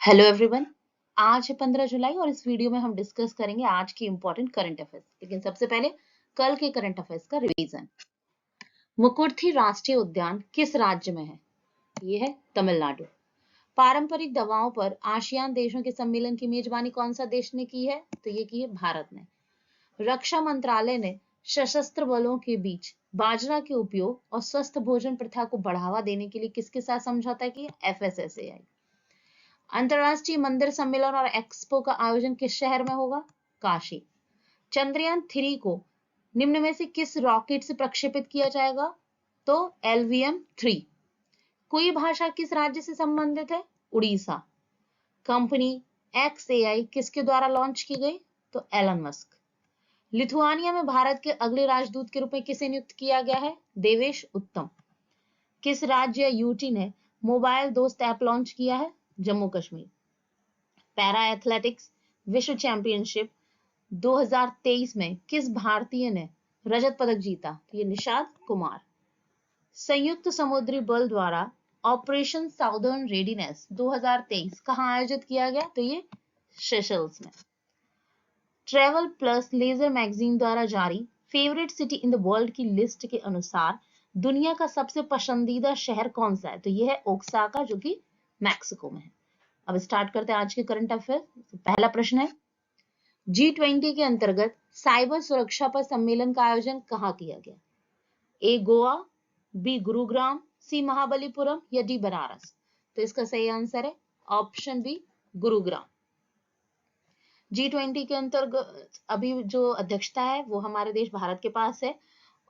Hello everyone. आज है 15 जुलाई और इस वीडियो में हम डिस्कस करेंगे आज की इंपॉर्टेंट करंट अफेयर्स। लेकिन सबसे पहले कल के करंट अफेयर्स का रिवीजन। मुकुर्थी राष्ट्रीय उद्यान किस राज्य में है? ये है तमिलनाडु। पारंपरिक दवाओं पर आसियान देशों के सम्मेलन की मेजबानी कौन सा देश ने की है? तो ये की है भारत ने। रक्षा मंत्रालय ने सशस्त्र बलों के बीच बाजरा के उपयोग और स्वस्थ भोजन प्रथा को बढ़ावा देने के लिए किसके साथ समझौता किया? FSSAI। अंतरराष्ट्रीय मंदिर सम्मेलन और एक्सपो का आयोजन किस शहर में होगा? काशी। चंद्रयान 3 को निम्न में से किस रॉकेट से प्रक्षेपित किया जाएगा? तो LVM-3। कोई भाषा किस राज्य से संबंधित है? उड़ीसा। कंपनी XAI किसके द्वारा लॉन्च की गई? तो एलन मस्क। लिथुआनिया में भारत के अगले राजदूत के रूप में किसे नियुक्त किया गया है? देवेश उत्तम। किस राज्य या यूटी ने मोबाइल दोस्त ऐप लॉन्च किया है? जम्मू कश्मीर। पैरा एथलेटिक्स विश्व चैंपियनशिप 2023 में किस भारतीय ने रजत पदक जीता? तो ये निषाद कुमार। संयुक्त समुद्री बल द्वारा ऑपरेशन साउदर्न रेडीनेस 2023 कहां आयोजित किया गया? तो ये सेशल्स में। ट्रेवल प्लस लेजर मैगजीन द्वारा जारी favourite city in the world की लिस्ट के अनुसार दुनिया का सबसे पसंदीदा शहर कौन सा है? तो ये है ओक्साका, जो कि मैक्सिको में है। अब स्टार्ट करते हैं आज के करंट अफेयर। पहला प्रश्न है, G20 के अंतर्गत साइबर सुरक्षा पर सम्मेलन का आयोजन कहाँ किया गया? ए गोवा, बी गुरुग्राम, सी महाबलीपुरम या डी बनारस? तो इसका सही आंसर है ऑप्शन बी गुरुग्राम। G20 के अंतर्गत अभी जो अध्यक्षता है वो हमारे देश भारत के पास है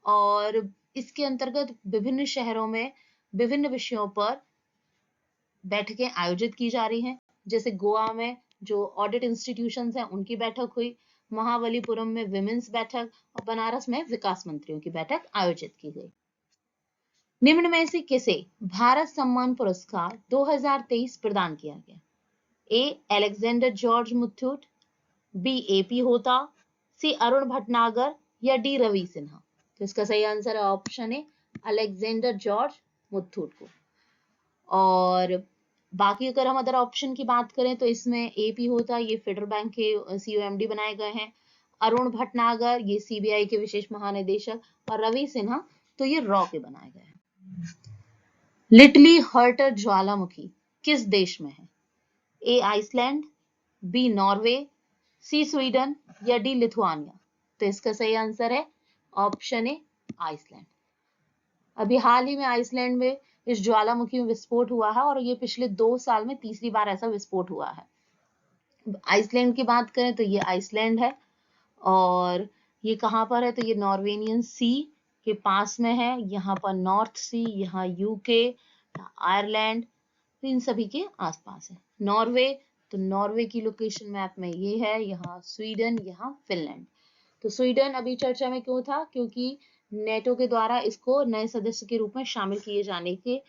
और इसके अंतर्गत विभिन्न शहरों में विभिन्न विषयों पर बैठकें आयोजित की जा रही हैं। जैसे गोवा में जो ऑडिट इंस्टीट्यूशंस हैं उनकी बैठक हुई, महाबलीपुरम में विमेंस बैठक और बनारस में विकास मंत्रियों की बैठक आयोजित की गई। निम्न में से किसे भारत सम्मान पुरस्कार 2023 प्रदान किया गया? A Alexander George Muthoot, B AP होता, सी अरुण भटनागर या डी रवि सिन्हा? तो इसका सही आंसर है ऑप्शन ए अलेक्जेंडर जॉर्ज मुथूट को। और बाकी अगर हम अदर ऑप्शन की बात करें तो इसमें AP होता, ये फेडरल बैंक के COMD बनाए गए हैं। अरुण भटनागर ये CBI के विशेष महानिदेशक और रवि सिन्हा तो ये रॉ के बनाए गए हैं। लिटली हर्टर ज्वालामुखी किस देश में है? ए आइसलैंड, बी नॉर्वे, सी स्वीडन या डी लिथुआनिया? तो इसका सही आंसर है ऑप्शन ए आइसलैंड। अभी हाल ही में आइसलैंड में इस ज्वालामुखी में विस्फोट हुआ है और ये पिछले 2 साल में तीसरी बार ऐसा विस्फोट हुआ है। आइसलैंड की बात करें तो ये आइसलैंड है और ये कहाँ पर है? तो ये नॉर्वेनियन सी के पास में है। यहाँ पर नॉर्थ सी, यहाँ UK, आयरलैंड, तो इन सभी के आसपास है। नॉर्वे, तो नॉर्वे की लोकेशन मैप में ये है, यहाँ स्वीडन, यहाँ फिनलैंड। तो स्वीडन अभी चर्चा में क्यों था? क्योंकि नेटो के द्वारा इसको नए सदस्य के रूप में शामिल किए जाने की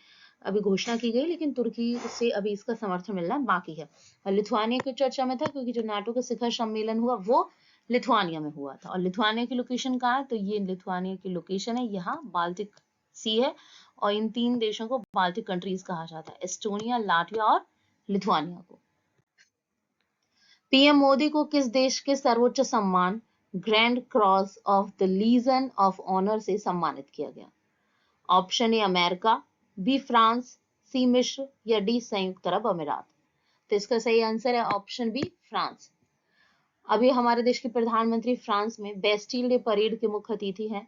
अभी घोषणा की गई, लेकिन तुर्की से अभी इसका समर्थन मिलना बाकी है। और लिथुआनिया की चर्चा में था क्योंकि जो नाटो का शिखर सम्मेलन हुआ वो लिथुआनिया में हुआ था। और लिथुआनिया की लोकेशन कहाँ है? तो ये लिथुआनिया की लोकेशन है, यहाँ बाल्टिक सी है और इन 3 देशों को बाल्टिक कंट्रीज कहा जाता है, एस्टोनिया, लाटविया और लिथुआनिया को। PM मोदी को किस देश के सर्वोच्च सम्मान grand cross of the legion of honour से सम्मानित किया गया? Option A America, B France, C मिस्र या डी संयुक्त अरब अमीरात? तो इसका सही आंसर है ऑप्शन बी फ्रांस। अभी हमारे देश के प्रधानमंत्री फ्रांस में बेस्टिल डे परेड के मुख्य अतिथि हैं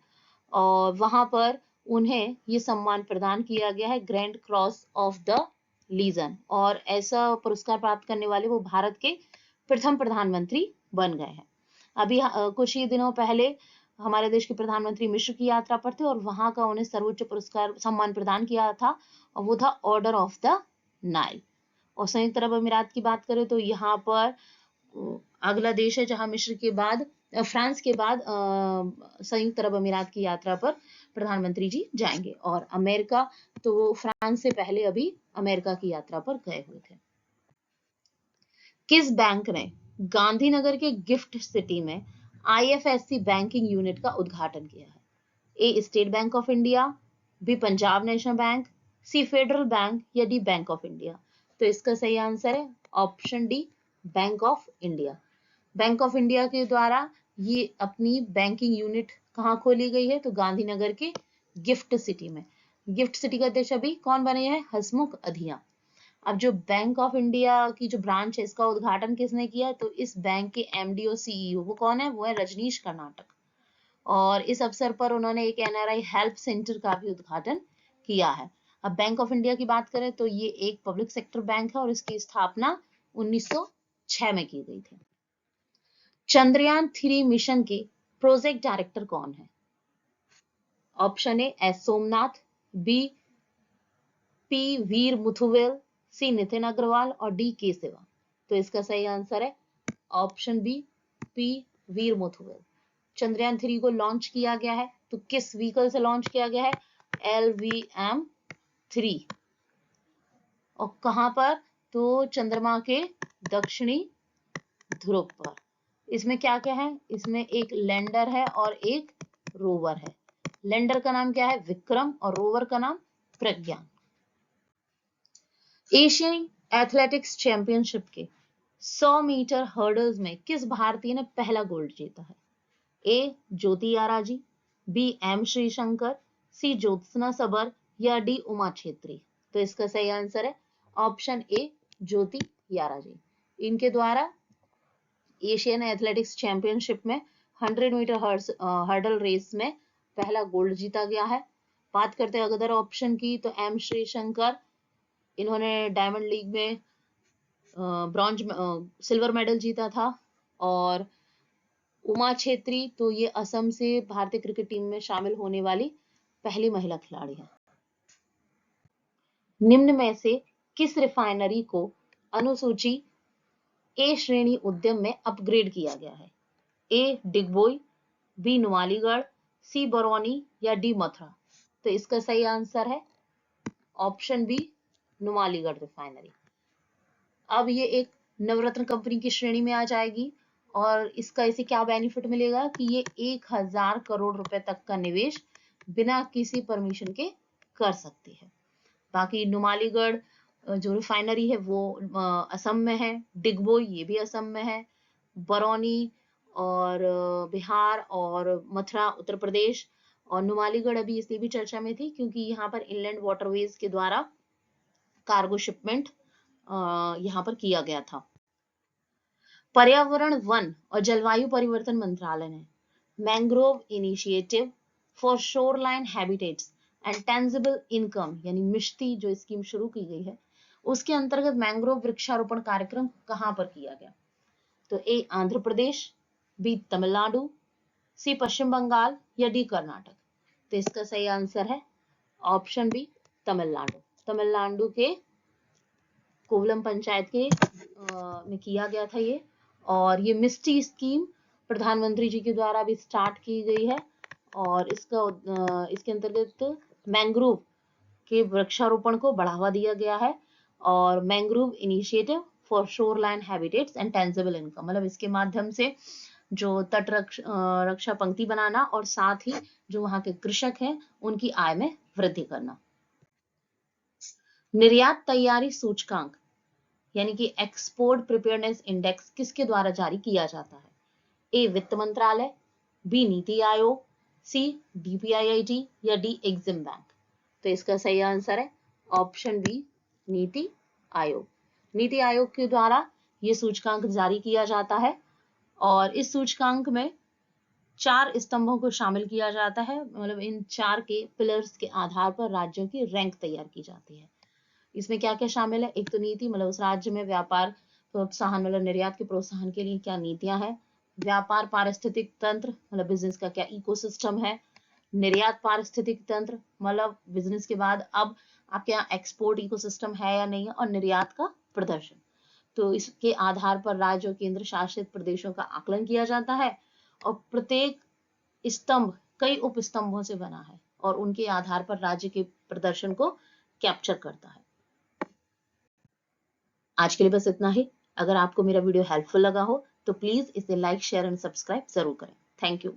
और वहां पर उन्हें ये सम्मान प्रदान किया गया है, grand cross of the legion, और ऐसा पुरस्कार प्राप्त करने वाले वो भारत के प्रथम प्रधानमंत्री बन गए हैं। अभी कुछ ही दिनों पहले हमारे देश के प्रधानमंत्री मिस्र की यात्रा पर थे और वहां का उन्हें सर्वोच्च पुरस्कार सम्मान प्रदान किया था और वो था ऑर्डर ऑफ द नाइल। और संयुक्त अरब अमीरात की बात करें तो यहाँ पर अगला देश है जहां मिस्र के बाद फ्रांस के बाद संयुक्त अरब अमीरात की यात्रा पर प्रधानमंत्री जी जाएंगे। और अमेरिका तो फ्रांस से पहले अभी अमेरिका की यात्रा पर गए हुए थे। किस बैंक ने गांधीनगर के गिफ्ट सिटी में IFSC बैंकिंग यूनिट का उद्घाटन किया है? A State Bank of India, B Punjab National Bank, C Federal Bank या डी बैंक ऑफ इंडिया? तो इसका सही आंसर है option D, Bank of India. Bank of India के द्वारा ये अपनी बैंकिंग यूनिट कहाँ खोली गई है? तो गांधीनगर के गिफ्ट सिटी में। गिफ्ट सिटी का अध्यक्ष अभी कौन बने हैं? हसमुख अधिया। अब जो बैंक ऑफ इंडिया की जो ब्रांच है, इसका उद्घाटन किसने किया? तो इस बैंक के एमडी और सीईओ वो कौन है? वो है रजनीश कर्नाटक। और इस अवसर पर उन्होंने एक एनआरआई हेल्प सेंटर का भी उद्घाटन किया है। अब बैंक ऑफ इंडिया की बात करें तो ये एक पब्लिक सेक्टर बैंक है और इसकी स्थापना 1906 में की गई थी। चंद्रयान 3 मिशन के प्रोजेक्ट डायरेक्टर कौन है? Option A S Somnath, B P Veer Muthuvel, C Nitin Agarwal और डी के सिवा। तो इसका सही आंसर है option B, P Veer Muthuvel. Chandrayaan 3 को लॉन्च किया गया है, तो किस व्हीकल से लॉन्च किया गया है? LVM-3। और कहां पर? तो चंद्रमा के दक्षिणी ध्रुव पर। इसमें क्या क्या है? इसमें एक लैंडर है और एक रोवर है। लैंडर का नाम क्या है? विक्रम, और रोवर का नाम प्रज्ञान। एशियन एथलेटिक्स चैंपियनशिप के 100 मीटर हर्डल्स में किस भारतीय ने पहला गोल्ड जीता है? ए ज्योति याराजी, बी एम श्रीशंकर, सी ज्योत्सना सबर या डी उमा छेत्री। तो इसका सही आंसर है ऑप्शन ए, ज्योति याराजी। इनके द्वारा एशियन एथलेटिक्स चैंपियनशिप में 100 मीटर हर्डल रेस में पहला गोल्ड जीता गया है। बात करते हैं अगर ऑप्शन की, तो एम श्रीशंकर, इन्होंने डायमंड लीग में ब्रॉन्ज सिल्वर मेडल जीता था। और उमा छेत्री तो ये असम से भारतीय क्रिकेट टीम में शामिल होने वाली पहली महिला खिलाड़ी है। निम्न में से किस रिफाइनरी को अनुसूची ए श्रेणी उद्यम में अपग्रेड किया गया है? ए डिगबोई, बी नुमालीगढ़, सी बरौनी या डी मथुरा। तो इसका सही आंसर है ऑप्शन बी, नुमालीगढ़ रिफाइनरी। अब ये एक नवरत्न कंपनी की श्रेणी में आ जाएगी और इसका इसे क्या बेनिफिट मिलेगा कि ये 1000 करोड़ रुपए तक का निवेश बिना किसी परमिशन के कर सकती है। बाकी नुमालीगढ़ जो रिफाइनरी है वो असम में है, डिगबोई ये भी असम में है, बरौनी और बिहार और मथुरा उत्तर प्रदेश, और नुमालीगढ़ अभी इसलिए भी चर्चा में थी क्योंकि यहाँ पर इनलैंड वाटरवेज के द्वारा कार्गो शिपमेंट यहाँ पर किया गया था। पर्यावरण, वन और जलवायु परिवर्तन मंत्रालय ने mangrove initiative for shoreline habitats and tangible income यानी मिश्ती जो स्कीम शुरू की गई है, उसके अंतर्गत मैंग्रोव वृक्षारोपण कार्यक्रम कहां पर किया गया? तो ए आंध्र प्रदेश, बी तमिलनाडु, सी पश्चिम बंगाल या डी कर्नाटक। तो इसका सही आंसर है ऑप्शन बी, तमिलनाडु। तमिलनाडु के कोवलम पंचायत के में किया गया था ये। और ये मिस्टी स्कीम प्रधानमंत्री जी के द्वारा भी स्टार्ट की गई है और इसके अंतर्गत मैंग्रोव के वृक्षारोपण को बढ़ावा दिया गया है। और mangrove initiative for shoreline habitats and tangible income, मतलब इसके माध्यम से जो तट रक्षा पंक्ति बनाना और साथ ही जो वहां के कृषक हैं उनकी आय में वृद्धि करना। निर्यात तैयारी सूचकांक यानी कि एक्सपोर्ट प्रिपेयरनेस इंडेक्स किसके द्वारा जारी किया जाता है? ए वित्त मंत्रालय, बी नीति आयोग, सी डीपीआईआईटी या डी एग्जिम बैंक। तो इसका सही आंसर है ऑप्शन बी, नीति आयोग। नीति आयोग के द्वारा ये सूचकांक जारी किया जाता है और इस सूचकांक में 4 स्तंभों को शामिल किया जाता है, मतलब इन 4 के पिलर्स के आधार पर राज्यों की रैंक तैयार की जाती है। इसमें क्या क्या शामिल है? एक तो नीति, मतलब उस राज्य में व्यापार प्रोत्साहन मतलब निर्यात के प्रोत्साहन के लिए क्या नीतियां हैं। व्यापार पारिस्थितिक तंत्र, मतलब बिजनेस का क्या इकोसिस्टम है। निर्यात पारिस्थितिक तंत्र, मतलब बिजनेस के बाद अब आपके यहाँ एक्सपोर्ट इकोसिस्टम है या नहीं है। और निर्यात का प्रदर्शन, तो इसके आधार पर राज्य और केंद्र शासित प्रदेशों का आकलन किया जाता है और प्रत्येक स्तंभ कई उप स्तंभों से बना है और उनके आधार पर राज्य के प्रदर्शन को कैप्चर करता है। आज के लिए बस इतना ही। अगर आपको मेरा वीडियो हेल्पफुल लगा हो तो प्लीज इसे लाइक, शेयर एंड सब्सक्राइब जरूर करें। Thank you.